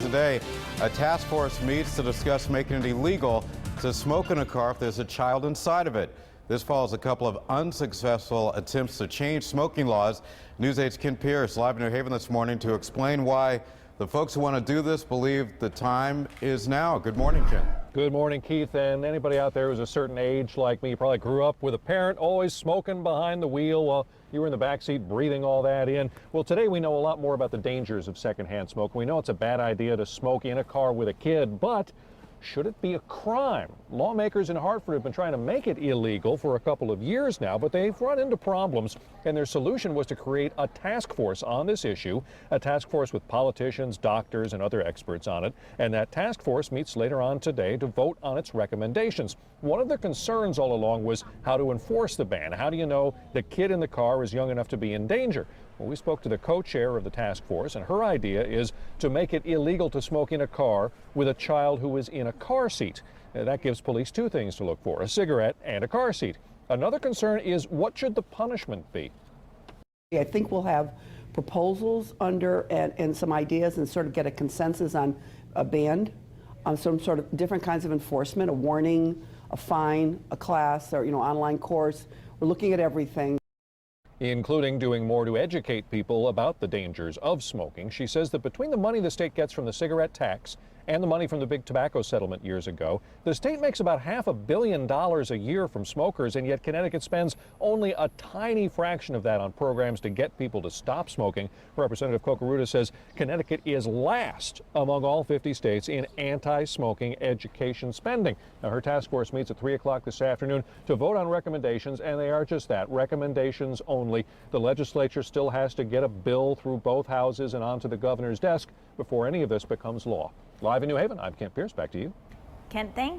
today, a task force meets to discuss making it illegal to smoke in a car if there's a child inside of it. This follows a couple of unsuccessful attempts to change smoking laws. News 8's Ken Pierce live in New Haven this morning to explain why the folks who want to do this believe the time is now. Good morning, Ken. Good morning, Keith. And anybody out there who's a certain age like me probably grew up with a parent always smoking behind the wheel while you were in the back seat breathing all that in. Well, today we know a lot more about the dangers of secondhand smoke. We know it's a bad idea to smoke in a car with a kid, but should it be a crime? Lawmakers in Hartford have been trying to make it illegal for a couple of years now, but they've run into problems, and their solution was to create a task force on this issue, a task force with politicians, doctors, and other experts on it, and that task force meets later on today to vote on its recommendations. One of their concerns all along was how to enforce the ban. How do you know the kid in the car is young enough to be in danger? Well, we spoke to the co-chair of the task force, and her idea is to make it illegal to smoke in a car with a child who is in a car seat. That gives police two things to look for: a cigarette and a car seat. Another concern is, what should the punishment be? I think we'll have proposals under and some ideas and sort of get a consensus on a ban, on some sort of different kinds of enforcement, a warning, a fine, a class, or online course. We're looking at everything, Including doing more to educate people about the dangers of smoking. She says that between the money the state gets from the cigarette tax and the money from the big tobacco settlement years ago, the state makes about $500 million a year from smokers, and yet Connecticut spends only a tiny fraction of that on programs to get people to stop smoking. Representative Kokaruta says Connecticut is last among all 50 states in anti-smoking education spending. Now, her task force meets at 3 o'clock this afternoon to vote on recommendations, and they are just that, recommendations only. The legislature still has to get a bill through both houses and onto the governor's desk before any of this becomes law. Live in New Haven, I'm Kent Pierce. Back to you. Kent, thank